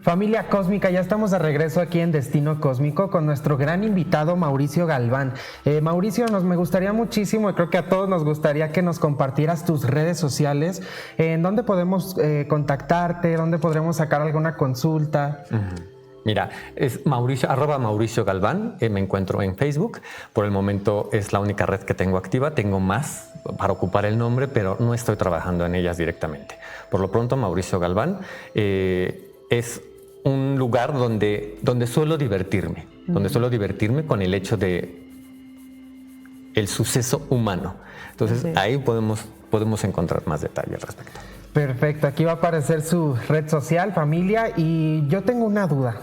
Familia Cósmica, ya estamos de regreso aquí en Destino Cósmico con nuestro gran invitado Mauricio Galván. Mauricio, me gustaría muchísimo, y creo que a todos nos gustaría que nos compartieras tus redes sociales, en dónde podemos contactarte, dónde podremos sacar alguna consulta.
Mira, es @Mauricio Galván, me encuentro en Facebook. Por el momento es la única red que tengo activa. Tengo más para ocupar el nombre, pero no estoy trabajando en ellas directamente. Por lo pronto, Mauricio Galván es un lugar donde suelo divertirme, con el hecho de el suceso humano. Entonces, ahí podemos encontrar más detalle al respecto.
Perfecto, aquí va a aparecer su red social, familia, y yo tengo una duda.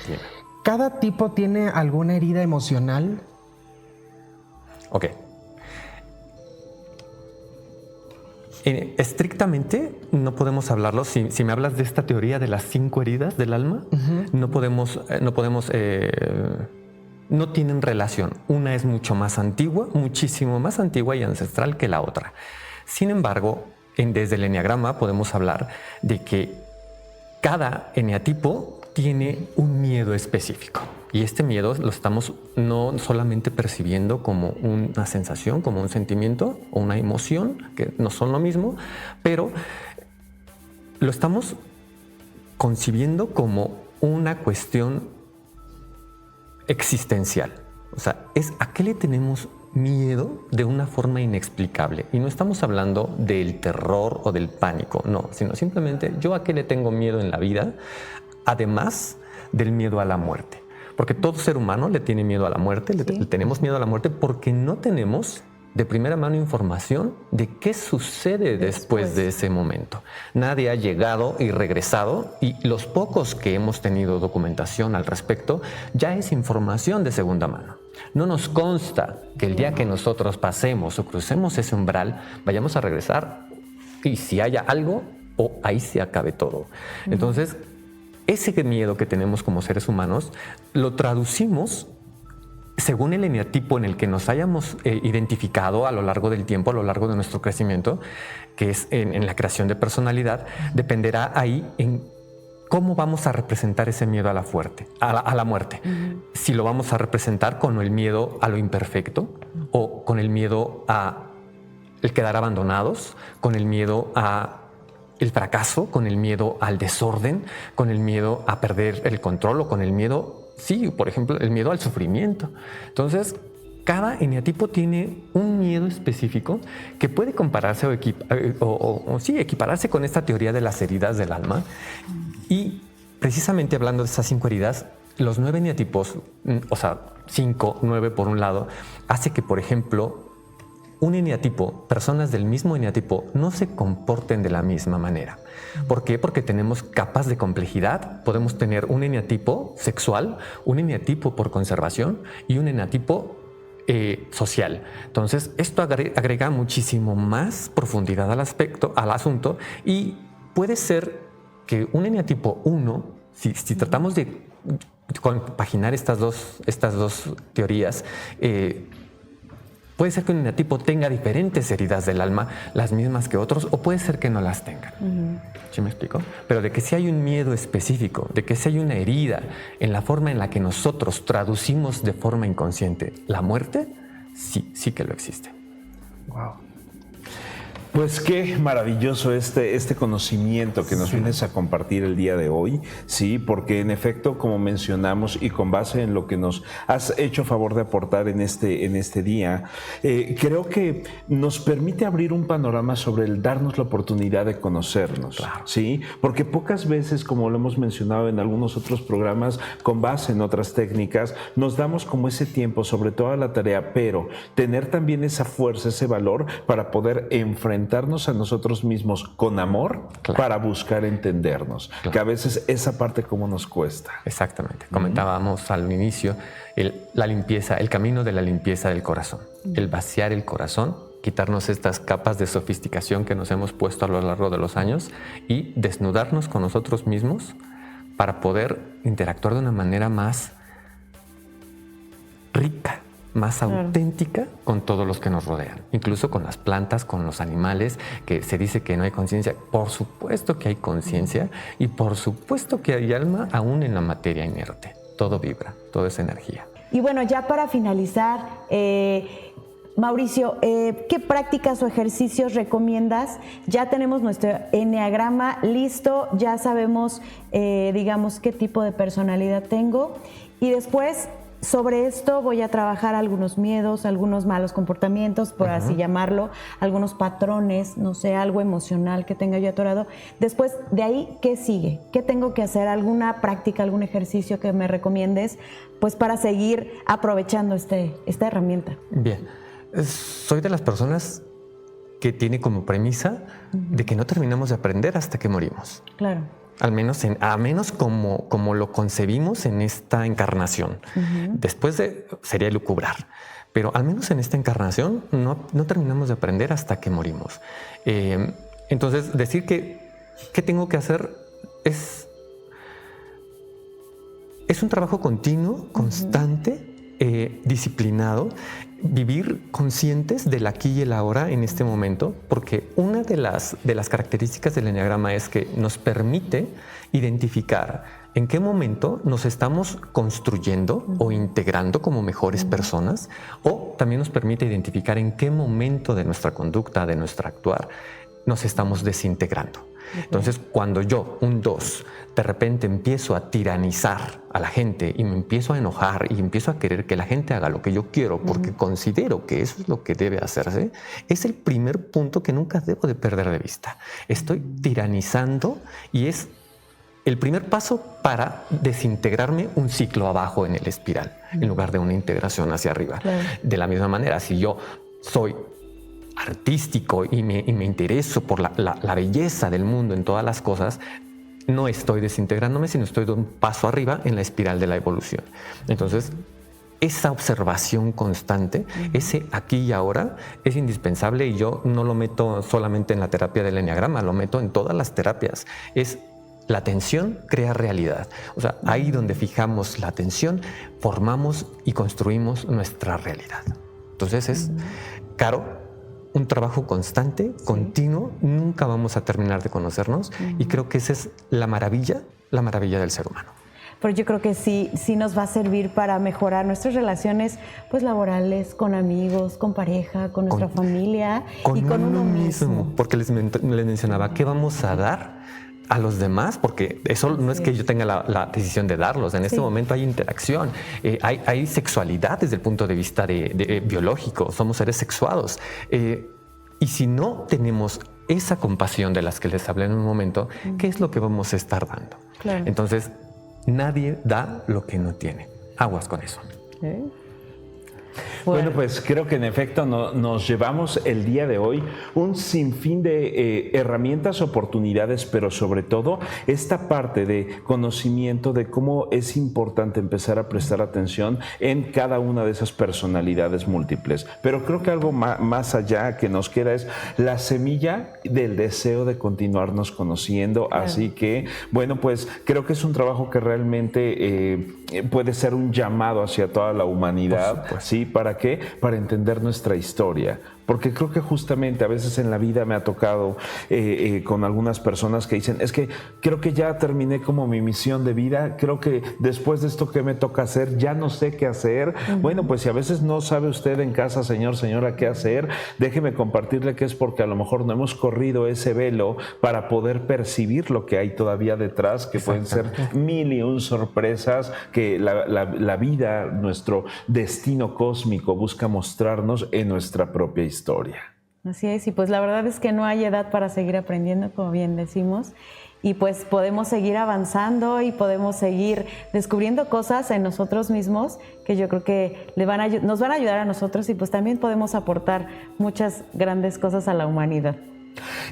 Bien.
¿Cada tipo tiene alguna herida emocional?
Ok. Estrictamente no podemos hablarlo. Si me hablas de esta teoría de las 5 heridas del alma, no tienen relación. Una es mucho más antigua, muchísimo más antigua y ancestral que la otra. Sin embargo, desde el eneagrama podemos hablar de que cada eneatipo tiene un miedo específico. Y este miedo lo estamos no solamente percibiendo como una sensación, como un sentimiento o una emoción, que no son lo mismo, pero lo estamos concibiendo como una cuestión existencial. O sea, ¿a qué le tenemos miedo de una forma inexplicable? Y no estamos hablando del terror o del pánico, no, sino simplemente yo a qué le tengo miedo en la vida, además del miedo a la muerte. Porque todo ser humano le tiene miedo a la muerte, le tenemos miedo a la muerte porque no tenemos de primera mano información de qué sucede después de ese momento. Nadie ha llegado y regresado, y los pocos que hemos tenido documentación al respecto ya es información de segunda mano. No nos consta que el día que nosotros pasemos o crucemos ese umbral vayamos a regresar y si haya algo o ahí se acabe todo. Entonces, ese miedo que tenemos como seres humanos lo traducimos según el eneatipo en el que nos hayamos identificado a lo largo del tiempo, a lo largo de nuestro crecimiento, que es en la creación de personalidad. Dependerá ahí en cómo vamos a representar ese miedo a la muerte. Si lo vamos a representar con el miedo a lo imperfecto o con el miedo a el quedar abandonados, con el miedo a el fracaso, con el miedo al desorden, con el miedo a perder el control o con el miedo, por ejemplo, el miedo al sufrimiento. Entonces, cada eneatipo tiene un miedo específico que puede compararse o equipararse con esta teoría de las heridas del alma. Y precisamente hablando de esas 5 heridas, los 9 eneatipos, 5, 9 por un lado, hace que, por ejemplo, un eneatipo, personas del mismo eneatipo, no se comporten de la misma manera. ¿Por qué? Porque tenemos capas de complejidad. Podemos tener un eneatipo sexual, un eneatipo por conservación y un eneatipo social. Entonces, esto agrega muchísimo más profundidad al asunto, y puede ser que un eneatipo 1, si tratamos de compaginar estas dos teorías, puede ser que un eneatipo tenga diferentes heridas del alma, las mismas que otros, o puede ser que no las tengan. ¿Sí me explico? Pero de que si hay un miedo específico, de que si hay una herida en la forma en la que nosotros traducimos de forma inconsciente la muerte, sí que lo existe.
Wow. Pues qué maravilloso este conocimiento que nos vienes a compartir el día de hoy, sí, porque en efecto, como mencionamos y con base en lo que nos has hecho favor de aportar en este día, creo que nos permite abrir un panorama sobre el darnos la oportunidad de conocernos, claro, sí, porque pocas veces, como lo hemos mencionado en algunos otros programas, con base en otras técnicas, nos damos como ese tiempo sobre toda la tarea, pero tener también esa fuerza, ese valor para poder enfrentarnos a nosotros mismos con amor, claro, para buscar entendernos, claro, que a veces esa parte como nos cuesta.
Exactamente. Comentábamos al inicio la limpieza, el camino de la limpieza del corazón, el vaciar el corazón quitarnos estas capas de sofisticación que nos hemos puesto a lo largo de los años y desnudarnos con nosotros mismos para poder interactuar de una manera más rica, más auténtica con todos los que nos rodean, incluso con las plantas, con los animales, que se dice que no hay conciencia. Por supuesto que hay conciencia y por supuesto que hay alma aún en la materia inerte. Todo vibra, todo es energía.
Y bueno, ya para finalizar, Mauricio, ¿qué prácticas o ejercicios recomiendas? Ya tenemos nuestro enneagrama listo, ya sabemos, digamos, qué tipo de personalidad tengo. Y después, sobre esto voy a trabajar algunos miedos, algunos malos comportamientos, por así llamarlo, algunos patrones, no sé, algo emocional que tenga yo atorado. Después, de ahí, ¿qué sigue? ¿Qué tengo que hacer? ¿Alguna práctica, algún ejercicio que me recomiendes, pues, para seguir aprovechando esta herramienta? Bien.
Soy de las personas que tiene como premisa de que no terminamos de aprender hasta que morimos.
Claro.
Al menos como lo concebimos en esta encarnación. Después sería lucubrar. Pero al menos en esta encarnación no terminamos de aprender hasta que morimos. Entonces, decir que ¿qué tengo que hacer? Es un trabajo continuo, constante, disciplinado, vivir conscientes del aquí y el ahora en este momento, porque una de las características del enneagrama es que nos permite identificar en qué momento nos estamos construyendo o integrando como mejores personas, o también nos permite identificar en qué momento de nuestra conducta, de nuestro actuar, nos estamos desintegrando. Entonces, cuando yo, un 2, de repente empiezo a tiranizar a la gente y me empiezo a enojar y empiezo a querer que la gente haga lo que yo quiero porque considero que eso es lo que debe hacerse, es el primer punto que nunca debo de perder de vista. Estoy tiranizando y es el primer paso para desintegrarme un ciclo abajo en el espiral, en lugar de una integración hacia arriba. Claro. De la misma manera, si yo soy artístico y me intereso por la belleza del mundo en todas las cosas, no estoy desintegrándome, sino estoy de un paso arriba en la espiral de la evolución. Entonces, esa observación constante, ese aquí y ahora, es indispensable, y yo no lo meto solamente en la terapia del enneagrama, lo meto en todas las terapias. Es la atención crea realidad. O sea, ahí donde fijamos la atención, formamos y construimos nuestra realidad. Entonces es, Caro, un trabajo constante, continuo, nunca vamos a terminar de conocernos, y creo que esa es la maravilla del ser humano.
Pero yo creo que sí nos va a servir para mejorar nuestras relaciones, pues, laborales, con amigos, con pareja, con nuestra familia y con uno mismo.
Porque les mencionaba, ¿qué vamos a dar a los demás? Porque eso no es que yo tenga la decisión de darlos. En este momento hay interacción, hay sexualidad desde el punto de vista biológico. Somos seres sexuados. Y si no tenemos esa compasión de las que les hablé en un momento, ¿qué es lo que vamos a estar dando? Claro. Entonces, nadie da lo que no tiene. Aguas con eso.
Bueno, pues creo que en efecto nos llevamos el día de hoy un sinfín de herramientas, oportunidades, pero sobre todo esta parte de conocimiento de cómo es importante empezar a prestar atención en cada una de esas personalidades múltiples. Pero creo que algo más allá que nos queda es la semilla del deseo de continuarnos conociendo. Claro. Así que, bueno, pues creo que es un trabajo que realmente puede ser un llamado hacia toda la humanidad, ¿sí? ¿Para qué? Para entender nuestra historia. Porque creo que justamente a veces en la vida me ha tocado con algunas personas que dicen, es que creo que ya terminé como mi misión de vida, creo que después de esto que me toca hacer, ya no sé qué hacer. Bueno, pues si a veces no sabe usted en casa, señor, señora, qué hacer, déjeme compartirle que es porque a lo mejor no hemos corrido ese velo para poder percibir lo que hay todavía detrás, que pueden ser 1001 sorpresas que la vida, nuestro destino cósmico busca mostrarnos en nuestra propia historia.
Así es, y pues la verdad es que no hay edad para seguir aprendiendo, como bien decimos, y pues podemos seguir avanzando y podemos seguir descubriendo cosas en nosotros mismos que yo creo que nos van a ayudar a nosotros, y pues también podemos aportar muchas grandes cosas a la humanidad.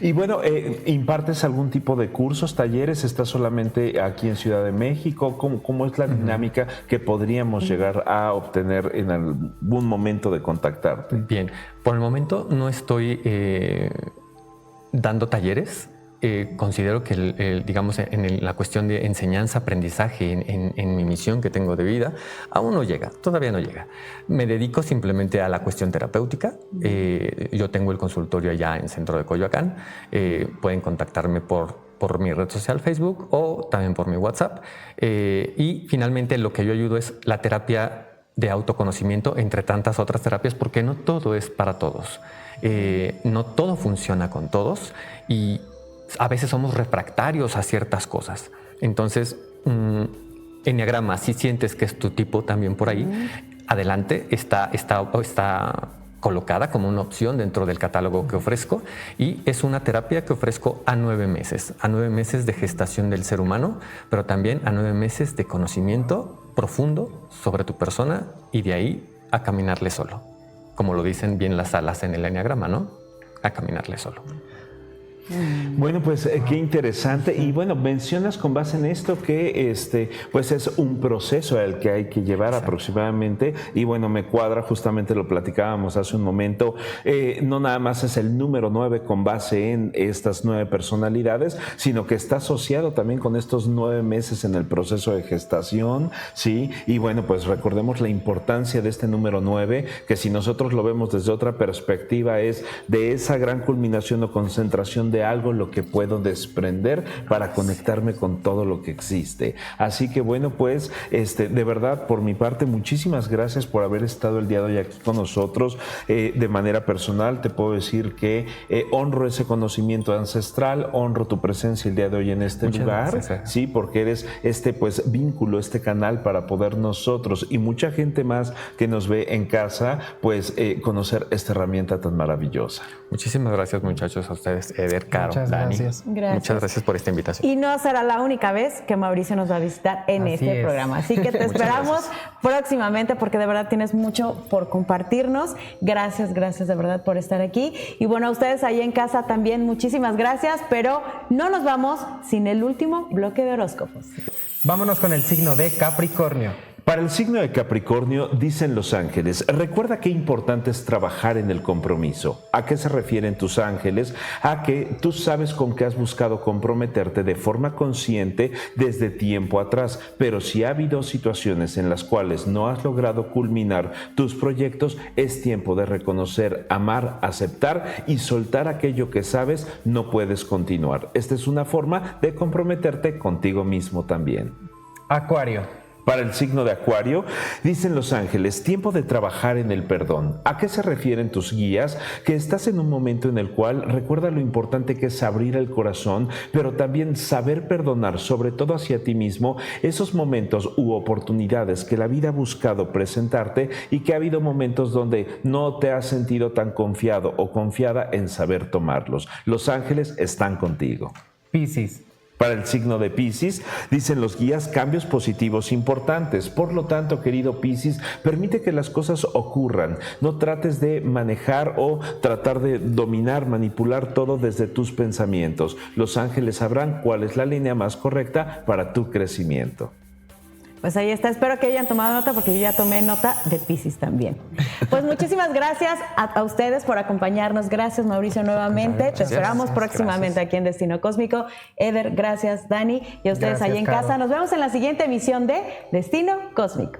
Y bueno, ¿impartes algún tipo de cursos, talleres? ¿Estás solamente aquí en Ciudad de México? ¿Cómo es la dinámica que podríamos llegar a obtener en algún momento de contactarte?
Bien, por el momento no estoy dando talleres. Considero que, digamos, en la cuestión de enseñanza, aprendizaje, en mi misión que tengo de vida, aún no llega, todavía no llega. Me dedico simplemente a la cuestión terapéutica. Yo tengo el consultorio allá en Centro de Coyoacán. Pueden contactarme por mi red social Facebook o también por mi WhatsApp. Y finalmente lo que yo ayudo es la terapia de autoconocimiento, entre tantas otras terapias, porque no todo es para todos. No todo funciona con todos y a veces somos refractarios a ciertas cosas. Entonces, Enneagrama, si sientes que es tu tipo también por ahí, adelante, está colocada como una opción dentro del catálogo que ofrezco, y es una terapia que ofrezco a 9 meses de gestación del ser humano, pero también a 9 meses de conocimiento profundo sobre tu persona, y de ahí a caminarle solo. Como lo dicen bien las alas en el Enneagrama, ¿no? A caminarle solo.
Bueno, pues qué interesante. Y bueno, mencionas con base en esto que pues es un proceso el que hay que llevar aproximadamente, y bueno, me cuadra, justamente lo platicábamos hace un momento, no nada más es el número 9 con base en estas 9 personalidades, sino que está asociado también con estos 9 meses en el proceso de gestación, ¿sí? Y bueno, pues recordemos la importancia de este número 9, que si nosotros lo vemos desde otra perspectiva es de esa gran culminación o concentración de algo lo que puedo desprender para conectarme con todo lo que existe. Así que bueno, pues de verdad, por mi parte, muchísimas gracias por haber estado el día de hoy aquí con nosotros. De manera personal te puedo decir que honro ese conocimiento ancestral, honro tu presencia el día de hoy en este lugar, sí, porque eres pues vínculo, este canal para poder nosotros y mucha gente más que nos ve en casa, pues conocer esta herramienta tan maravillosa.
Muchísimas gracias, muchachos, a ustedes, Eder, Caro,
Muchas
Dani.
gracias.
Muchas gracias por esta invitación.
Y no será la única vez que Mauricio nos va a visitar en
Así
este
es.
programa. Así que te esperamos próximamente, porque de verdad tienes mucho por compartirnos. Gracias de verdad por estar aquí. Y bueno, a ustedes ahí en casa también muchísimas gracias, pero no nos vamos sin el último bloque de horóscopos.
Vámonos con el signo de Capricornio.
Para el signo de Capricornio, dicen los ángeles, recuerda qué importante es trabajar en el compromiso. ¿A qué se refieren tus ángeles? A que tú sabes con qué has buscado comprometerte de forma consciente desde tiempo atrás, pero si ha habido situaciones en las cuales no has logrado culminar tus proyectos, es tiempo de reconocer, amar, aceptar y soltar aquello que sabes no puedes continuar. Esta es una forma de comprometerte contigo mismo también.
Acuario.
Para el signo de Acuario, dicen los ángeles, tiempo de trabajar en el perdón. ¿A qué se refieren tus guías? Que estás en un momento en el cual recuerda lo importante que es abrir el corazón, pero también saber perdonar, sobre todo hacia ti mismo, esos momentos u oportunidades que la vida ha buscado presentarte y que ha habido momentos donde no te has sentido tan confiado o confiada en saber tomarlos. Los ángeles están contigo.
Piscis.
Para el signo de Piscis, dicen los guías, cambios positivos importantes. Por lo tanto, querido Piscis, permite que las cosas ocurran. No trates de manejar o tratar de dominar, manipular todo desde tus pensamientos. Los ángeles sabrán cuál es la línea más correcta para tu crecimiento.
Pues ahí está, espero que hayan tomado nota, porque yo ya tomé nota de Piscis también. Pues muchísimas gracias a ustedes por acompañarnos. Gracias, Mauricio, nuevamente. Te esperamos próximamente aquí en Destino Cósmico. Eder, gracias, Dani. Y a ustedes ahí en casa. Nos vemos en la siguiente emisión de Destino Cósmico.